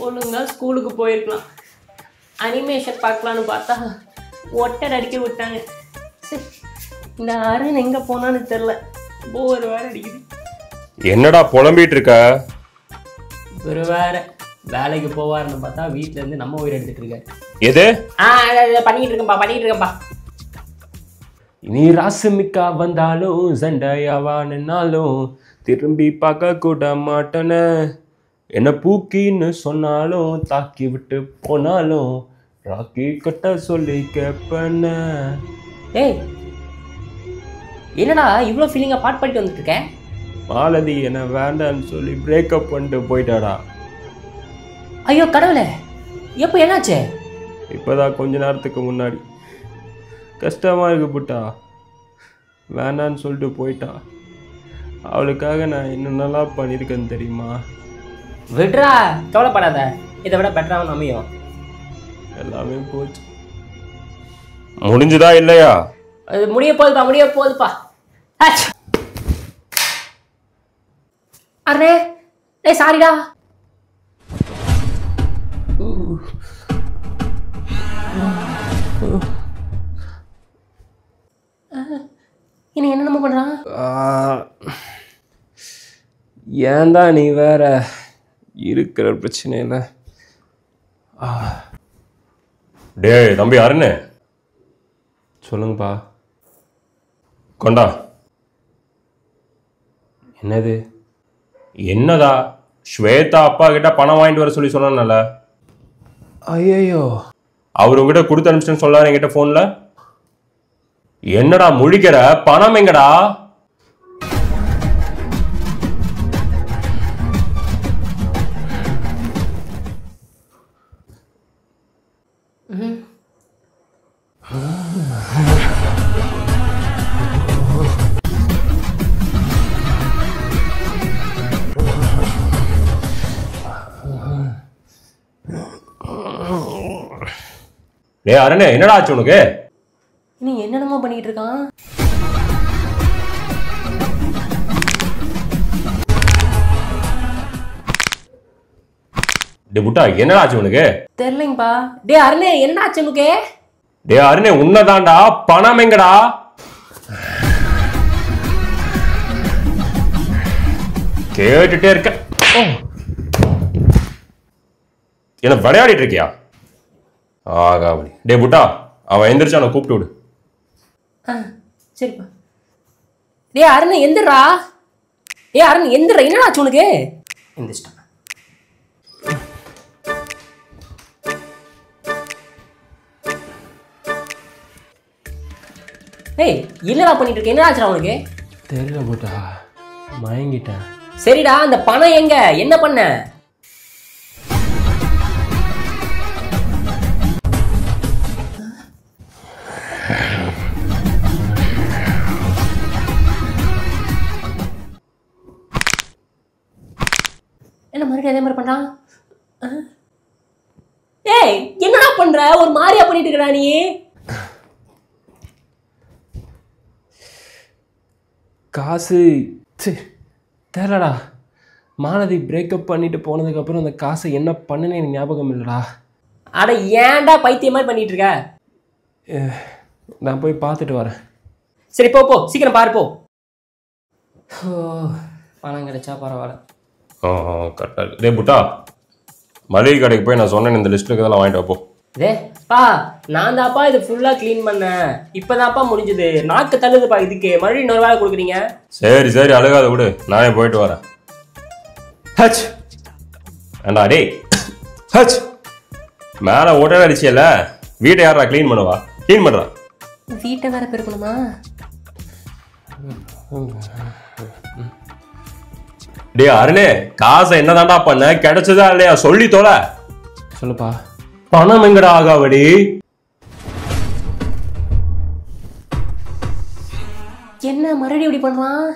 ஒழுங்கா ஸ்கூலுக்கு போயிருக்கலாம், அனிமேஷன் பார்க்கலான்னு பார்த்தா ஒட்டை அடிக்க விட்டாங்க. இந்த அரண் எங்க போனான்னு தெரியல, போர் வேற அடிக்குது. என்னடா புலம்பிட்டு இருக்க? ஒரு வேற வேலைக்கு போவாருன்னு பார்த்தா வீட்டுல இருந்து நம்ம உயிர் எடுத்துட்டு இருக்காரு. எது பண்ணிட்டு இருக்கேன்பா. நீ ராசுமிக்கா வந்தாலும் சண்டையாவானாலும் திரும்பி பார்க்க கூட மாட்டன. என்ன பூக்கின்னு சொன்னாலும் தாக்கி விட்டு போனாலும் ராக்கி கட்ட சொல்லி கேப்பன. ஏய் என்னடா இவ்வளோ ஃபீலிங்கா பாட்டு பாடிட்டு வந்துட்டு இருக்கேன்? மாலதி என்ன வேண்டான்னு சொல்லி பிரேக்கப் பண்ணிட்டு போயிட்டாடா. ஐயோ கடவுளே, எப்போ என்னாச்சு? இப்போதான் கொஞ்ச நேரத்துக்கு முன்னாடி. கஷ்டமா இருக்கு புட்டா, வேண்டான்னு சொல்லிட்டு போயிட்டா. அவளுக்காக நான் இன்னும் நல்லா பண்ணியிருக்கேன்னு தெரியுமா? விட்ரா, கவலைப்படாத, இதை விட பெட்டராகவும் அமையும். எல்லாமே போச்சு. முடிஞ்சுதா இல்லையா? அது முடிய போகுதுப்பா. அரே டேய் சாரிடா. இனி என்னென்னமோ பண்றான். ஏன்டா நீ வேற இருக்கிற பிரச்சனையில. டேய் தம்பி அருண், சொல்லுங்கப்பா. கொண்டா. என்னது? என்னதா? ஸ்வேதா அப்பா கிட்ட பணம் வாங்கிட்டு வர சொல்லி சொன்னால. ஐயோ, அவர் உங்ககிட்ட கொடுத்து அனுப்பிச்சுன்னு சொல்லாரு என்கிட்ட போன்ல. என்னடா முழிக்கிற? பணம் எங்கடா? டேய் அருண், என்னடா ஆச்சு உனக்கு? நீ என்னென்னமோ பண்ணிட்டு இருக்கான். டே புட்டா, என்னடா ஆச்சு உனக்கு? தெரியலங்கப்பா. டே அருணே, என்ன ஆச்சு உனக்கு? டே அருணே, உன்னதாண்டா. பணம் எங்கடா? கேட்டுட்டே இருக்க. என்ன விளையாடிட்டு இருக்கியா? ஆகாவளி. டே புட்டா, அவன் எந்திரிச்சு அவனை கூப்பிட்டு விடு. சரிப்பா. டே அருண் எந்திரா. டே அருண் எந்திரா, என்னடா ஆச்சு உனக்கு? எந்திரிச்சிட்டான். ஏய் என்னடா பண்ணிட்டு இருக்க? என்ன ஆச்சுடா உனக்கு? தெரியல புட்டா, மயங்கிட்டேன். சரிடா, அந்த பணம் எங்க? என்ன பண்ண? என்ன மறுபடியும் அதே மாதிரி பண்றான்? ஏய் என்னடா பண்ற? ஒரு மாதிரியா பண்ணிட்டு இருக்கடா நீ. காசு தெரியலடா. மாலதி பிரேக்கப் பண்ணிட்டு போனதுக்கு அப்புறம் அந்த காசை என்ன பண்ணுன்னு எனக்கு ஞாபகம் இல்லடா. அட ஏன்டா பைத்தியம் மாதிரி பண்ணிட்டு இருக்க? நான் போய் பார்த்துட்டு வரேன். சரி போ சீக்கிரம் பாரு போ. பணம் கிடைச்சா பரவாயில்ல. கரெக்டாக இருக்கு. டே புட்டா, மளிகை கடைக்கு போய் நான் சொன்னேன் இந்த லிஸ்ட்டுக்கு இதெல்லாம் வாங்கிட்டு வைப்போம். டே பா, நான் தான்ப்பா இது ஃபுல்லாக க்ளீன் பண்ணேன். இப்போதான்ப்பா முடிஞ்சுது. நாக்கு தள்ளுதுப்பா இதுக்கு. மறுபடியும் இன்னொரு வேலை கொடுக்குறீங்க. சரி அழுகாத விடு, நானே போயிட்டு வரேன். ஹச் ஏண்டா டே ஹச், மேலே ஓட்டை அடிச்சியல, வீட்டை யாரா க்ளீன் பண்ணுவா? க்ளீன் பண்ணுறா. வீட்டை வேற பெருக்கணுமா? டே அருணே, காசை என்னதான்டா பண்ண? கிடைச்சதா இல்லையா சொல்லி தொலை. சொல்லுப்பா. பணம் எங்கடா ஆகாவடி? என்ன மறுபடியும் இப்படி பண்றான்?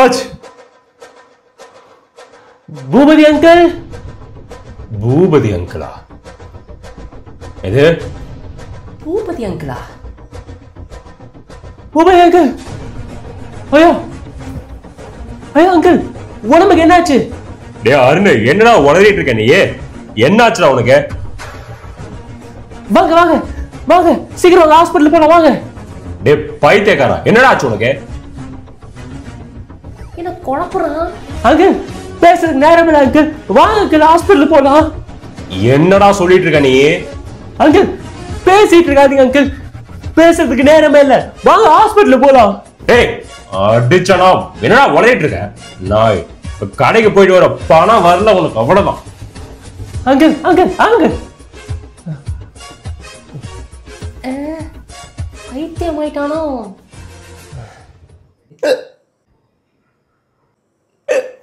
என்னாச்சு? பூபதி அங்கிள். பூபதி அங்கிளா? எது? பூபதி அங்கிளா? பூபதி அங்கிள். ஐயோ ஐயோ அங்கிள், உடம்புக்கு என்னாச்சு? டேய் அருண், என்னடா உளறிட்டு இருக்க நீ? என்னாச்சுடா உனக்கு? வாங்க வாங்க வாங்க, சீக்கிரம் ஹாஸ்பிடல் போலாம் வாங்க. டேய் பைத்தியக்காரா, என்னடா ஆச்சு உனக்கு? என்ன குழப்பறான்? அங்கிள் பேசுறது நேரம் இல்ல அங்கிள், வாங்க அங்கிள் ஹாஸ்பிடல் போலாம். என்னடா சொல்லிட்டு இருக்க நீ? அங்கிள் பேசிட்டு இருக்காதீங்க அங்கிள், பேசுறதுக்கு நேரமே இல்ல, வாங்க ஹாஸ்பிடல் போலாம். டேய் அடிச்சனா, என்னடா உளறிட்டு இருக்க? நாய், கடைக்கு போயிட்டு வர பணம் வரல உனக்கு, அவ்வளவுதான். அங்கிள் அங்கிள் அங்கிள், பைத்தியம் ஆயிட்டானோ?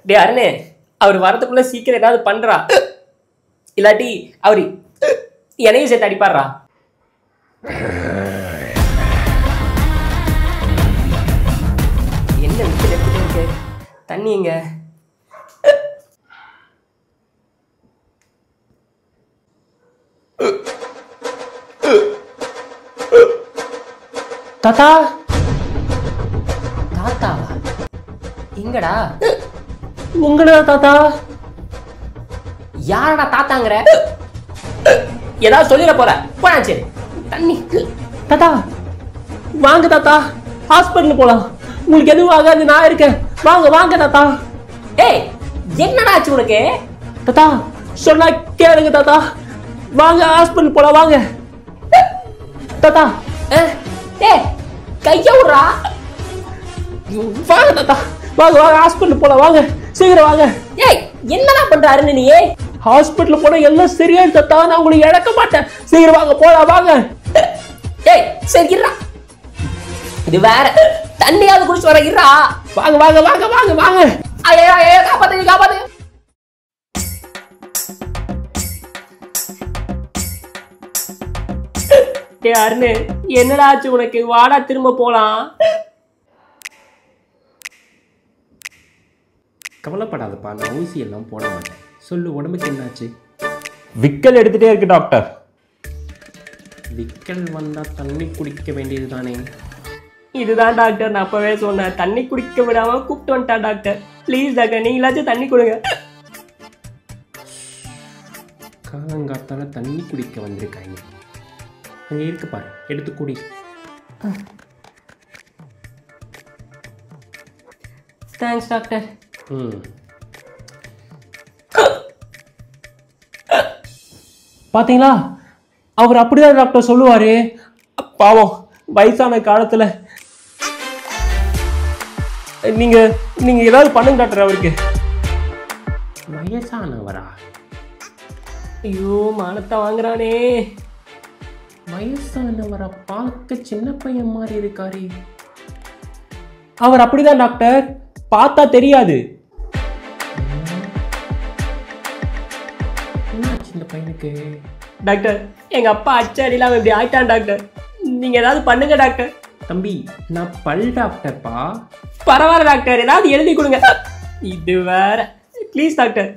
டே அருணே, அவர் வரதுக்குள்ள சீக்கிரம் ஏதாவது பண்றா, இல்லாட்டி அவரு என்னையும் சேர்த்து அடிப்பாடுறா. என்ன விட்டு இருக்கு? தண்ணி எங்க? தாத்தா தாத்தாவா? எங்கடா? உங்களா தாத்தா? யாரடா தாத்தாங்கிற? ஏதாவது சொல்லிட போற போனா. சரி தண்ணி. தாத்தா வாங்க தாத்தா, ஹாஸ்பிடல் போலாம், உங்களுக்கு எதுவும் ஆகாது, நான் இருக்கேன், வாங்க வாங்க தாத்தா. ஏய் என்னடா ஆச்சு உனக்கு? தாத்தா சொன்னா கேளுங்க தாத்தா, வாங்க ஹாஸ்பிடல் போலாம் வாங்க தாத்தா. ஏய் கைய விடுறா, வாங்க தாத்தா, வாங்க வாங்க ஹாஸ்பிடல் போலாம் வாங்க, சீக்கிரம் வாங்க. ஏய் என்னடா பண்றாருன்னு நீ? ஹாஸ்பிடல் போனா எல்லாம் சரியா தாத்தா, நான் உங்களுக்கு இழக்க மாட்டேன், சீக்கிரம் வாங்க போலாம் வாங்க. ஏய் சரி இருடா, இது வேற, தண்ணியாவது குடிச்சு வர இருடா, வாங்க வாங்க வாங்க வாங்க வாங்க. ஐயோ ஐயோ, காப்பாத்து காப்பாத்து. டேய் அருண், என்னடா ஆச்சு உனக்கு? வாடா திரும்ப போலாம். கவலைப்படாதப்பா, நான் ஊசி எல்லாம் போட மாட்டேன். சொல்லு, உடம்புக்கு என்னாச்சு? விக்கல் எடுத்துட்டே இருக்கு டாக்டர். விக்கல் வந்தா தண்ணி குடிக்க வேண்டியது தானே? இதுதான் டாக்டர், நான் அப்பவே சொன்னேன், தண்ணி குடிக்க விடாம கூப்பிட்டு வந்துட்டா டாக்டர். ப்ளீஸ் டாக்டர், நீங்களாச்சும் தண்ணி கொடுங்க. காலங்காத்தால தண்ணி குடிக்க வந்திருக்காங்க. அங்க இருக்கு பாரு, எடுத்து குடி. Thanks doctor. பாத்தீங்களா, அவர் அப்படிதான் டாக்டர் சொல்லுவாரு. பாவம், வயசான காலத்துல நீங்க நீங்க ஏதாவது பண்ணுங்க டாக்டர் அவருக்கு. வயசானவரா? ஐயோ மானத்தை வாங்குறானே. வயசானவரை பார்க்க சின்ன பையன் மாதிரி இருக்காரு. அவர் அப்படிதான் டாக்டர், பார்த்தா தெரியாது. என்னாச்சு இந்த பையனுக்கு? டாக்டர் எங்க அப்பா அச்சடியில் அவன் இப்படி ஆயிட்டான் டாக்டர், நீங்க ஏதாவது பண்ணுங்க டாக்டர். தம்பி, நான் பல் டாக்டர்ப்பா. பரவாயில்ல டாக்டர், ஏதாவது எழுதி கொடுங்க. இது வேற, ப்ளீஸ் டாக்டர்.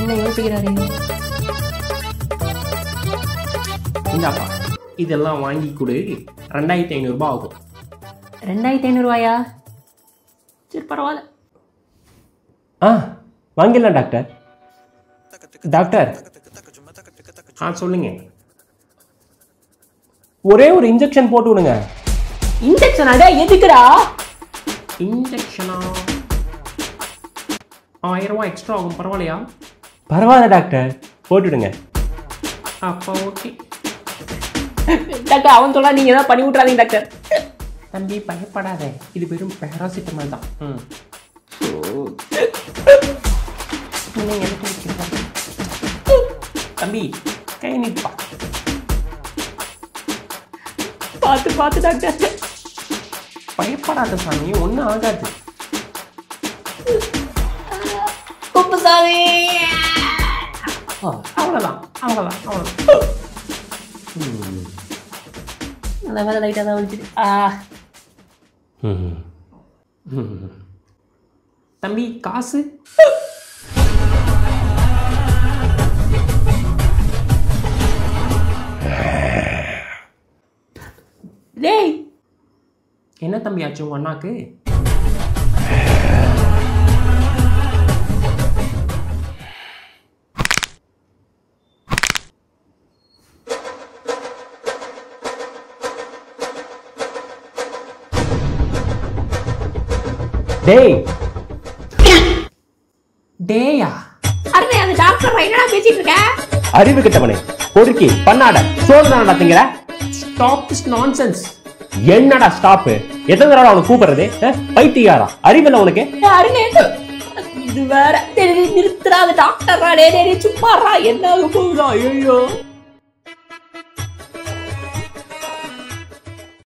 என்ன யோசிக்கிறாரு? இந்தாப்பா, இதெல்லாம் வாங்கி கொடு, 2500 ரூபாய் ஆகும். 2500 ரூபாயா? சரி பரவாயில்ல. வாங்கிடலாம் டாக்டர். டாக்டர் சொல்லுங்க. ஒரே ஒரு இன்ஜெக்ஷன் போட்டு விடுங்க. இன்ஜெக்ஷன்? அட எதுக்குடா இன்ஜெக்ஷனா? 1000 ரூபாய் எக்ஸ்ட்ரா ஆகும், பரவாயில்லையா? பரவாயில்ல டாக்டர், போட்டுடுங்க. அப்போ ஓகே டாக்டர். அவன் சொல்ல நீங்க ஏதாவது பண்ணி விட்றாதீங்க டாக்டர். தம்பி பயப்படாத, இது வெறும் பேராசிட்டமால் தான். தம்பி கை நீப்பா. பார்த்து பார்த்து டாக்டர். பயப்படாத சாமி, ஒன்றும் ஆகாது. குப்புசாமி. அவ்வளோதான், அவ்வளோதான் நல்ல வேலை லைட்டாக தான் வந்துச்சு. தம்பி காசு? டேய் என்ன தம்பி ஆச்சு உங்க அண்ணாக்கு? டேய் டேயா? அருணே அந்த டாக்டர் என்னடா பேசிட்டு இருக்க? அறிவு கிட்டவனே, பொறுக்கி பண்ணாட சோதனை நடத்துங்கிற. Stop this nonsense. என்னடா ஸ்டாப்? எத்தனை தடவை அவனை கூப்பிடுறது? பைத்தியாரா? அறிவில்லை உனக்கு? அருணே இது வேற நிறுத்துறாத டாக்டர் சும்மாறா என்ன போகுதா? ஐயோ